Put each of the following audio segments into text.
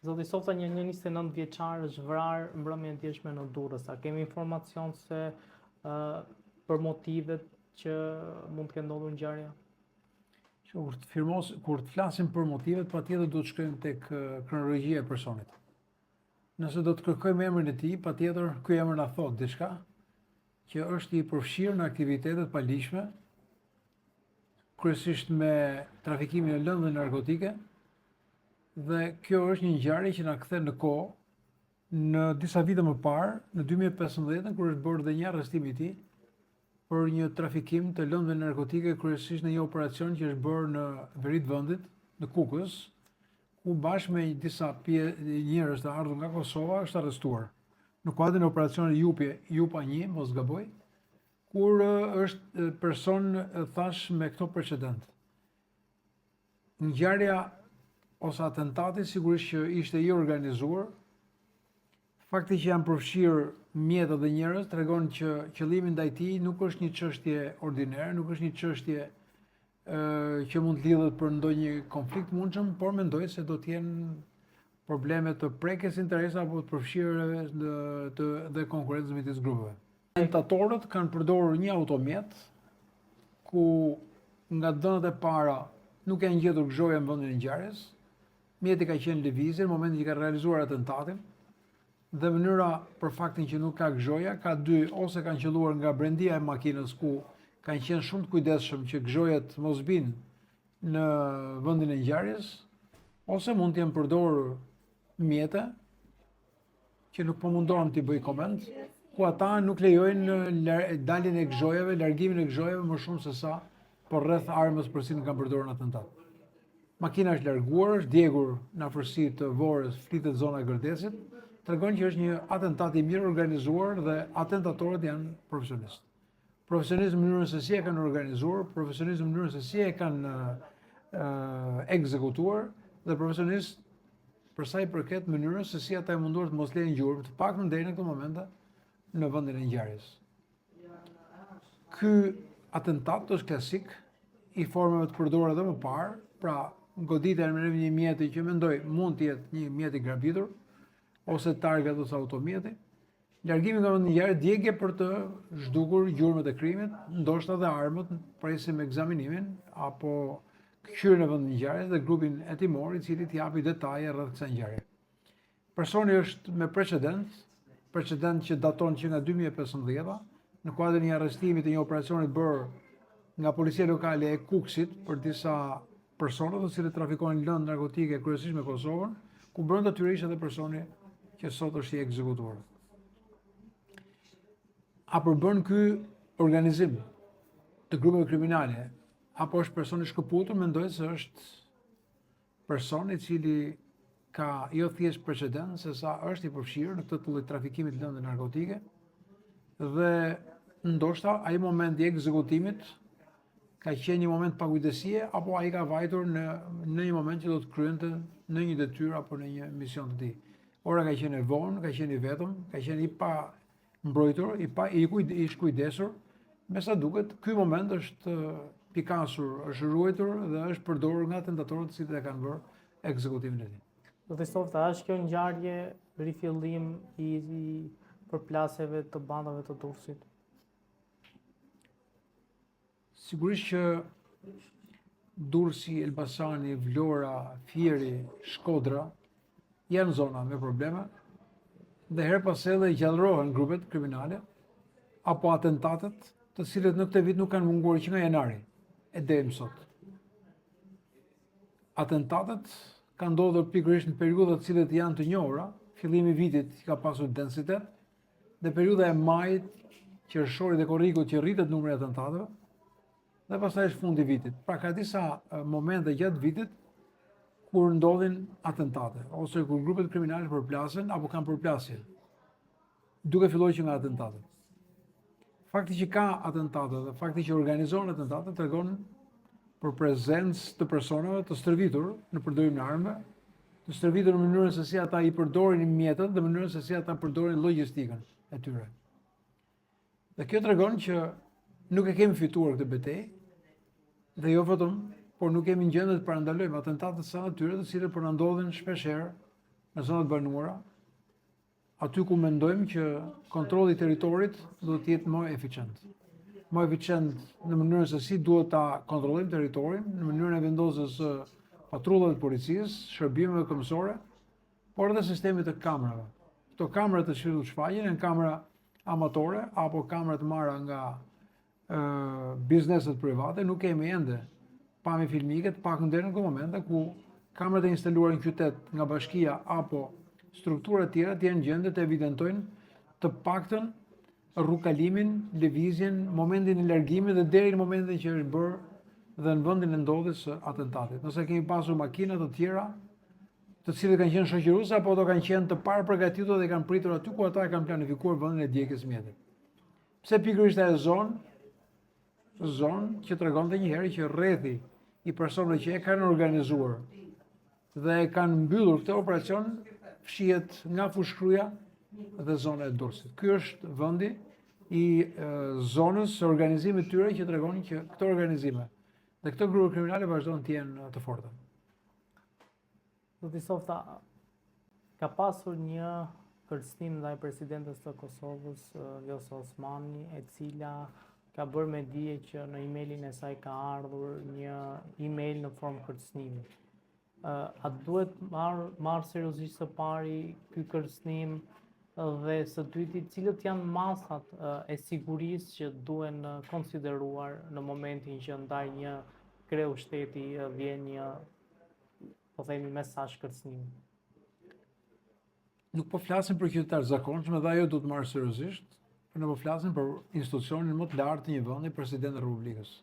Zoti Softa, një 29 vjeçar është vrarë mbrëmjen e djeshme në Durrës. A kemi informacion se për motivet që mund të ketë ndodhur ngjarja? Kur të flasim për motivet, patjetër do të shkojmë tek kronologjia e personit. Nëse do të kërkojmë emrin e tij, patjetër ky emër na thot diçka që është i përfshirë në aktivitetet paligjshme, kryesisht me trafikimin e lëndëve narkotike, dhe kjo është një ngjarje që na kthen në kohë në disa vite më parë, në 2015, kur është bërë dhe një arrestim i tij për një trafikim të lëndëve narkotike, kryesisht në një operacion që është bërë në veri të vendit, në Kukës, ku bashkë me disa njerëz të ardhur nga Kosova është arrestuar në kuadrin e operacionit Jupa 1, mos gaboj, kur është person thash me këto precedent. Ngjarja ose atentati sigurisht që ishte i organizuar. Fakti që janë përfshirë mjete dhe njerëz tregon që qëllimi ndaj tij nuk është një çështje ordinare, nuk është një çështje që mund të lidhet për ndonjë konflikt mundshëm, por mendoj se do të jenë probleme të prekjes interesa apo të përfshirë dhe konkurrencës midis grupeve. Atentatorët kanë përdorur një automjet ku nga dhënat e para nuk janë gjetur gjoja në vendin e ngjarjes. Mjeti ka qenë lëvizje në momentin që ka realizuar atentatin, dhe mënyra për faktin që nuk ka gjoja, ka dy, ose kanë qelluar nga brendia e makinës ku kanë qenë shumë të kujdesshëm që gjojat mos binë në vendin e ngjarjes, ose mund të jenë përdorur mjete që nuk po mundohem t'i bëj koment, ku ata nuk lejojnë daljen e gjojave, largimin e gjojave më shumë se sa por rreth armës për cilën kanë përdorur në atentat. Makina është larguar, është djegur në afërsi të Vorës, flitet zona e Gërdesit, tregon që është një atentat i mirë organizuar dhe atentatorët janë profesionistë. Profesionistë në mënyrën se si e kanë organizuar, profesionistë në mënyrën se si e kanë ekzekutuar, dhe profesionistë për sa i përket mënyrës se si ata e munduar të mos lejnë gjurmë, të paktën deri në këtë moment në vendin e ngjarjes. Ky atentat është klasik i formave të përdorura edhe më parë, pra goditja në një mjeti që mendoj mund të jetë një mjet i grabitur, ose target ose automjeti, largimi nga vendi i ngjarjes, djegje për të zhdukur gjurmët e krimit, ndoshta dhe armët, presim ekzaminimin apo kthyrën e vendit të ngjarjes dhe grupin hetimor i cili t'i japi detaje rreth kësaj ngjarje. Personi është me precedent që daton që nga 2015, në kuadrin e një arrestimi të një operacioni bërë nga policia lokale e Kukësit për disa persona të cilët trafikonin lëndë narkotike kryesisht me Kosovën, ku brenda tyre ishte edhe personi që sot është i ekzekutuar. A përbën ky organizim të grupeve kriminale, apo është person i shkëputur? Mendoj se është person i cili ka jo thjesht precedent, se sa është i përfshirë në këtë lloj trafikimit të lëndë narkotike, dhe ndoshta ai momenti i ekzekutimit ka qenë një moment pagujdesie, apo ai ka vajtur në një moment që do të kryente në një detyrë apo në një mision të tij. Ora ka qenë e vonë, ka qenë i vetëm, ka qenë i pa mbrojtur, i shkujdesur, me sa duket, ky moment është pikasur, është ruajtur dhe është përdorur nga atentatorët që e kanë bërë ekzekutimin e tij. Zoti Softa, është kjo ngjarje rifillim i përplasjeve të bandave të Durrësit? Sigurisht që Durrësi, Elbasani, Vlora, Fieri, Shkodra janë zona me probleme dhe her pas hele gjallërohen grupet kriminale apo atentatet të cilët në këtë vit nuk kanë munguar që nga janari e deri më sot. Atentatet kanë ndodhur pikërisht në periudha të cilët janë të njohura, fillimi i vitit ka pasur densitet dhe periudha e majit, qershorit dhe korrikut që rritet numri i atentateve, dhe pastaj është fundi i vitit. Pra ka disa momente gjatë vitit kur ndodhin atentate, ose kur grupet kriminale përplasen apo kanë përplasje, duke filluar që nga atentatet. Fakti që ka atentate dhe fakti që organizohen atentate tregon për prezencë të personave të stërvitur në përdorimin e armëve, të stërvitur në mënyrën se si ata i përdorin mjetet dhe mënyrën se si ata përdorin logjistikën e tyre. Dhe kjo tregon që nuk e kemi fituar këtë betejë, dhe jo vetëm, por nuk kemi në gjendje të parandalojmë atentate sa natyre të cilët po na ndodhin shpeshherë në zonat banuara, aty ku mendojmë që kontrolli i territorit duhet të jetë më eficient. Më eficient në mënyrën se si duhet ta kontrollojmë territorin, në mënyrën e vendosjes së patrullave të policisë, shërbimeve këmbësore, por edhe sistemit të kamerave. Këto kamera të cilat shfaqen janë kamera amatore apo kamera të marra nga bizneset private, nuk kemi ende pamje filmike të pakun deri në momente ku kamerat e instaluara në qytet nga bashkia apo struktura të tjera të janë gjendje të evidentojnë të paktën rrugkalimin, lëvizjen, momentin e largimit dhe deri në momentin që është bërë dhe në vendin e ndodhjes së atentatit. Nëse kemi pasur makina të tjera, të cilët kanë qenë shoqëruese apo do kanë qenë të parë përgatitur dhe kanë pritur aty ku ata e kanë planifikuar vendin e djegjes mjetit. Pse pikërisht ajo zonë që tregonte një herë që rrethi i personave që e kanë organizuar dhe e kanë mbyllur këtë operacion fshihet nga fushkruja dhe zona e Durrësit. Ky është vendi i zonës së organizimit të tyre që tregon që këto organizime dhe këto grupe kriminale vazhdojnë të jenë të forta. Zoti Softa, ka pasur një kërcënim ndaj presidentes të Kosovës, Vjosa Osmani, e cila ka bërë me dije që në emailin e saj ka ardhur një email në formë kërcënimi. A duhet marrë seriozisht së pari ky kërcënim dhe së dyti, cilët janë masat e sigurisë që duhen konsideruar në momentin që ndaj një kreu shteti vjen një, po themi, mesazh kërcënimi? Nuk po flasim për qytetarë zakonshëm dhe ajo duhet marrë seriozisht, por ne po flasim për institucionin më të lartë të një vendi, Presidentin e Republikës.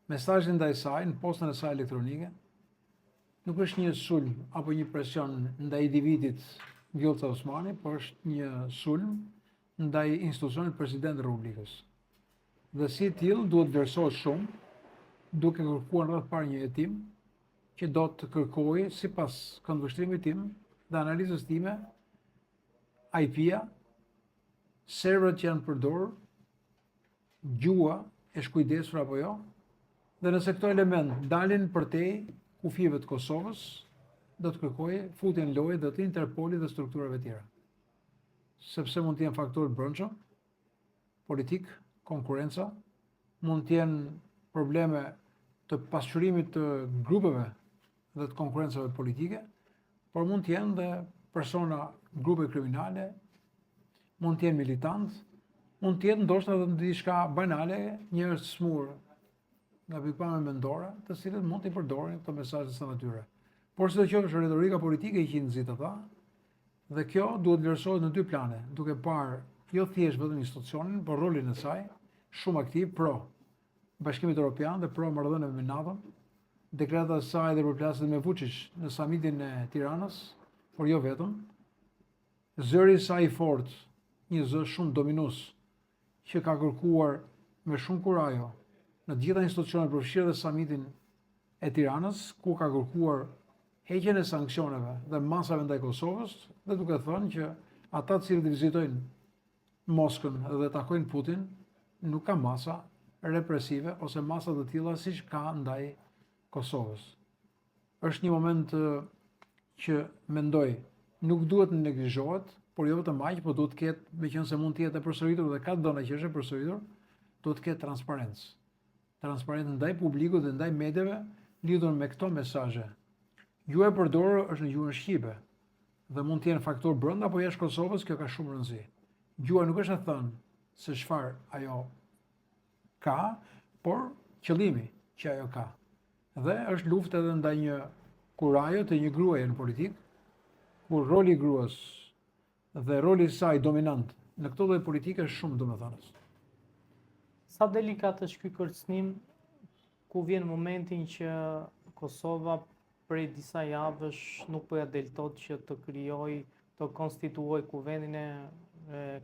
Mesazhi ndaj saj në postën e saj elektronike nuk është një sulm apo një presion ndaj individit Vjosa Osmani, por është një sulm ndaj institucionit Presidentit të Republikës. Dhe si tillë duhet vlerësohet shumë, duke kërkuar rreth parë një hetim që do të kërkojë sipas këndvështrimit tim dhe analizës time IP-ja, serveret që janë përdorur, gjuha e shkujdesur apo jo, dhe nëse këto element dalin përtej kufive të Kosovës, do të kërkojë futjen në lojë dhe të Interpolit dhe strukturave tjera. Sepse mund të jenë faktorë brendshëm, politik, konkurrenca, mund të jenë probleme të pasqyrimit të grupeve dhe të konkurrencave politike, por mund të jenë dhe persona, grupe kriminale, mund të jenë militantë, mund të jenë ndoshta edhe diçka banale, njerëz të smur nga pikpamje mendore, të cilët mund të përdorin këto mesazhe të natyre. Por sidoqoftë retorika politike që i nxit ata, dhe kjo duhet vlerësohet në dy plane, duke parë jo thjesht vetëm institucionin, por rolin e saj, shumë aktiv pro Bashkimit Evropian dhe pro marrëdhënieve me NATO, dekreta e saj dhe përplasjet me Vučić në samitin e Tiranës, por jo vetëm, zëri i saj i fortë, një zë shumë dominues, që ka kërkuar me shumë kurajo në të gjitha institucionet përfshirë dhe samitin e Tiranës, ku ka kërkuar heqjen e sanksioneve dhe masave ndaj Kosovës, dhe duke thënë që ata të cilët vizitojnë Moskën dhe takojnë Putin, nuk ka masa represive ose masa të tilla siç ka ndaj Kosovës. Është një moment që mendoj nuk duhet të neglizhohet, por jo vetëm aq, por duhet të ketë, meqense mund të jetë e përsëritur dhe ka dhëna që është e përsëritur, duhet të ketë transparencë. Transparencë ndaj publikut dhe ndaj mediave lidhur me këto mesazhe. Gjuha e përdorur është në gjuhën shqipe dhe mund të jenë faktor brenda apo jashtë Kosovës, kjo ka shumë rëndësi. Gjuha nuk është e thënë se çfarë ajo ka, por qëllimi që ajo ka. Dhe është luftë edhe ndaj një kurajo të një gruaje në politik, kur roli i gruas dhe roli i saj dominant në këtë lloj politike është shumë domethënës. Sa delikat është ky kërcënim ku vjen momentin që Kosova prej disa javësh nuk po ja del tot që të krijojë, të konstituojë kuvendin e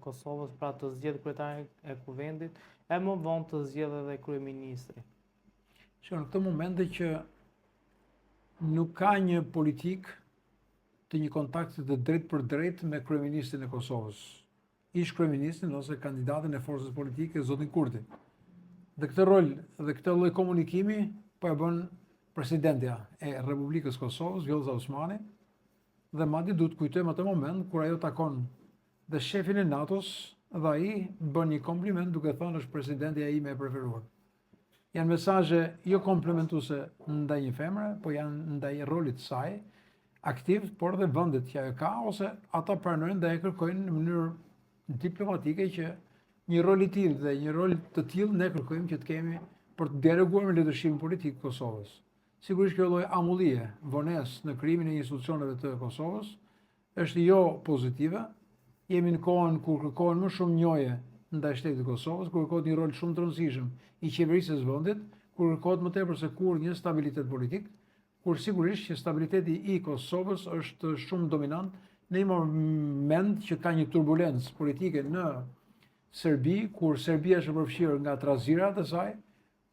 Kosovës, pra të zgjedhë kryetarin e kuvendit, e më vonë të zgjedhë edhe kryeministri. Në këtë momente që nuk ka një politik të një kontakti të drejt për drejt me kryeministrin e Kosovës, ish kryeministrin ose kandidatin e forcës politike, zotin Kurti. Dhe këtë rol dhe këtë lloj komunikimi po e bën presidentja e Republikës Kosovës, Vjosa Osmani, Dhe madje duhet kujtojmë atë moment kur ajo takon dhe shefin e NATO-s dhe ai bën një kompliment duke thënë është presidenti ime e preferuar. Janë mesazhe jo komplementuese ndaj një femre, po janë ndaj rolit të saj aktiv, por dhe vendit që ajo ka, ose ata pranojnë dhe e kërkojnë në mënyrë diplomatike që një rol i tillë dhe një rol të tillë ne kërkojmë që të kemi për të dialoguar me leadershimin politik të Kosovës. Sigurisht kjo lloj amullie, vonesë në krijimin e institucioneve të Kosovës është jo pozitive. Jemi në kohën kur kërkohen më shumë njohje ndaj shtetit të Kosovës, kur kërkohet një rol shumë të rëndësishëm i qeverisë së vendit, kur kërkohet më tepër se kur një stabilitet politik, kur sigurisht që stabiliteti i Kosovës është shumë dominant në një moment që ka një turbulencë politike në Serbi, kur Serbia është përfshirë nga trazirat e saj,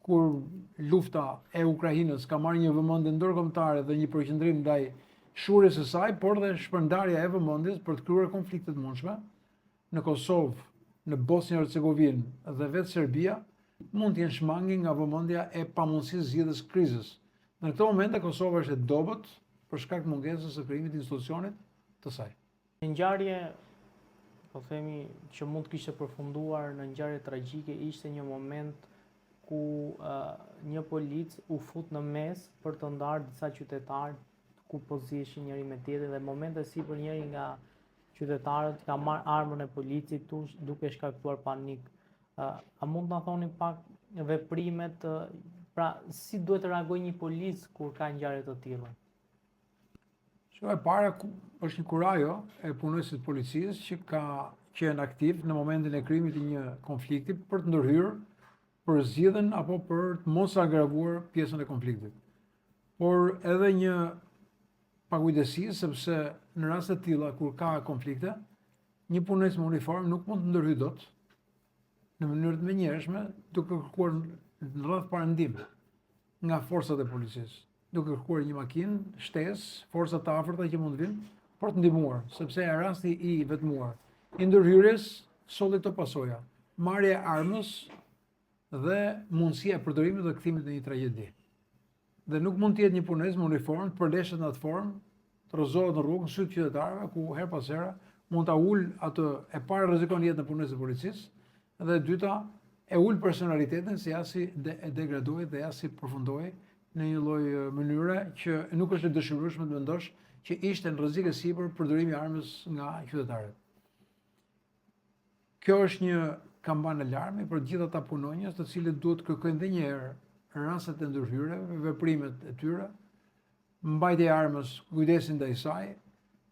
kur lufta e Ukrainës ka marrë një vëmendje ndërkombëtare dhe një përqendrim ndaj shurjes së saj, por dhe shpërndarja e vëmendjes për të krijuar konflikte të mundshme në Kosovë, në Bosnjë Hercegovinë dhe vetë Serbia mund të jenë shmangi nga vëmendja e pamundësisë zgjidhjes krizës. Në këtë moment Kosova është e dobët për shkak të mungesës së krijimit të institucionit të saj. Një ngjarje, po themi, që mund të kishte përfunduar në ngjarje tragjike ishte një moment ku një polic u fut në mes për të ndarë disa qytetarë ku po ziheshin njëri me tjetrin dhe momente sipër njëri nga qytetarët ka marrë armën e policit duke shkaktuar panik. A mund të na thoni pak veprimet, pra si duhet të reagojë një polic kur ka ngjarje të tilla? E para është një kurajo e punësit të policisë që ka qenë aktiv në momentin e krijimit të një konflikti për të ndërhyrë, për zgjidhjen apo për të mos agravuar pjesën e konfliktit. Por edhe një pakujdesi, sepse në raste të tilla kur ka konflikte, një punës me uniformë nuk mund të ndërhyjë dot në mënyrë të menjëhershme duke kërkuar në radhë parëndim nga forcat e policisë, duke kërkuar një makinë, shtesë, forca të afërta që mund të vinë për të ndihmuar, sepse rasti i vetmuar i ndërhyrjes solli këto pasoja, marrja e armës dhe mundësia e përdorimit dhe kthimit në një tragjedi. Dhe nuk mund të jetë një punës me uniformë të përleshet në atë formë, të rrëzohet në rrugë në sy të qytetarëve, ku her pas here mund ta ul atë, e para rrezikon jetën e punës së policisë, dhe e dyta e ul personalitetin se ja si e degradoi dhe ja si përfundoi në një lloj mënyre që nuk është e dëshirueshme të mendosh që ishte në rrezik e sipër përdorimi i armës nga qytetarët. Kjo është një kamban alarmi për gjithë ata punonjës të cilët duhet të kërkojnë edhe një herë rastet e ndërhyrjeve, veprimet e tyre, mbajtja e armës, kujdesin ndaj saj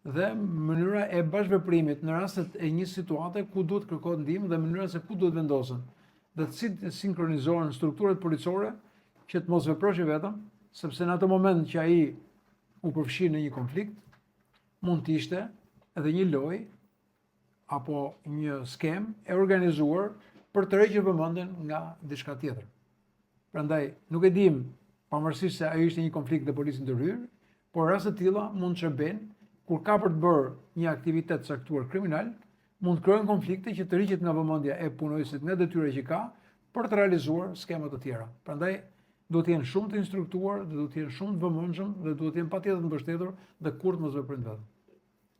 dhe mënyra e bashkëveprimit në rastet e një situate ku duhet kërkohet ndihmë dhe mënyra se ku duhet vendosen dhe të sinkronizohen strukturat policore që të mos veproshë vetëm, sepse në atë moment që ai u përfshi në një konflikt, mund të ishte edhe një lojë apo një skem e organizuar për të rrequr vëmendjen nga diçka tjetër. Prandaj nuk e dim, pavarësisht se ai ishte një konflikt dhe polici ndërhyr, por raste të tilla mund të shërbejnë kur ka për të bërë një aktivitet caktuar kriminal, mund të krijojnë konflikte që të rriqet nga vëmendja e punojësit nga detyra që ka për të realizuar skema të tjera. Prandaj duhet të jenë shumë të instruktuar, dhe duhet të jenë shumë të vëmendshëm dhe duhet të jenë patjetër të mbështetur dhe kurrë mos veprojnë vetëm.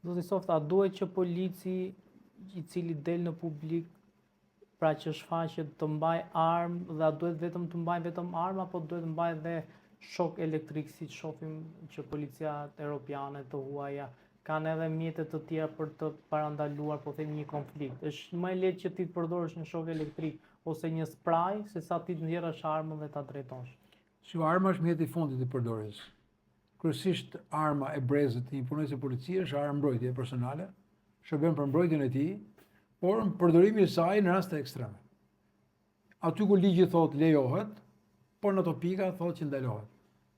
Zoti Softa, a duhet që polici i cili del në publik, pra që shfaqet, të mbaj armë dhe a duhet vetëm të mbaj vetëm armë apo duhet të mbaj dhe shok elektrik, si që shohim që policiat europiane të huaja kanë edhe mjete të tjera për të parandaluar, po them, një konflikt. Është më e lehtë që ti të përdorësh një shok elektrik ose një spraj se sa ti të nxjerrësh armën dhe ta drejtosh. Arma është mjeti i fundit i përdorjes. Kryesisht arma e brezit të një punonjësi policie është armë mbrojtje personale, shërben për mbrojtjen e tij, por përdorimi i saj në raste ekstreme. Aty ku ligji thotë lejohet, por në ato pika thotë që ndalohet.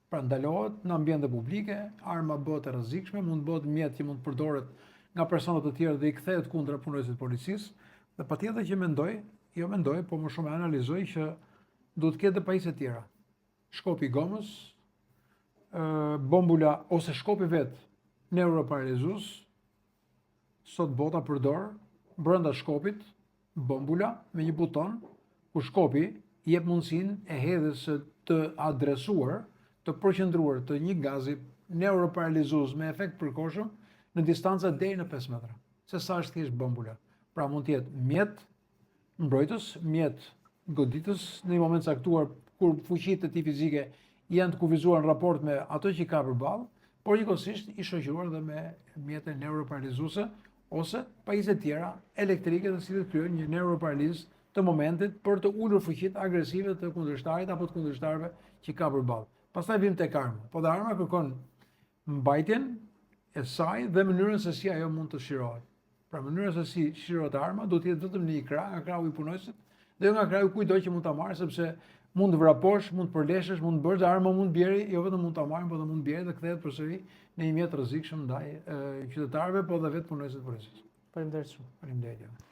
Pra ndalohet në ambiente publike, arma bëhet e rrezikshme, mund të bëhet mjet që mund të përdoret nga persona të tjerë dhe i kthehet kundra punonjësit të policisë, dhe patjetër që mendoj, po më shumë analizoj që duhet të ketë pajisje të tjera. Shkopi i gomës, bombula ose shkopi vetë neuroparalizues, sot bota përdor brenda shkopit bombula me një buton ku shkopi jep mundësinë e hedhjes së të adresuar, të përqendruar të një gazi neuroparalizues me efekt përkohshëm në distanca deri në 5 metra, se sa është thjesht bombula. Pra mund të jetë mjet mbrojtës, mjet goditës në një moment caktuar kur fuqitë e tij fizike janë të kufizuar në raport me ato që ka përballë, por njëkohësisht i shoqëruar dhe me mjete neuroparalizuese ose pajisje tjera elektrike të cilët kryejnë një neuroparalizë të momentit për të ulur fuqitë agresive të kundërshtarit apo të kundërshtarëve që ka përballë. Pastaj vim tek arma. Po dhe arma kërkon mbajtjen e saj dhe mënyrën se si ajo mund të shirohet. Pra mënyra se si shirohet arma do të jetë vetëm në një krah, nga krahu i punojësit, dhe jo nga krahu kujdo që mund ta marrë, sepse mund të vraposh, mund të përleshësh, mund të bësh arma mund bjeri, jo vetëm mund ta marrin, por edhe mund bjeri dhe kthehet përsëri në një mjet rrezikshëm ndaj qytetarëve, po dhe vetë punojësit të policisë. Faleminderit shumë. Faleminderit.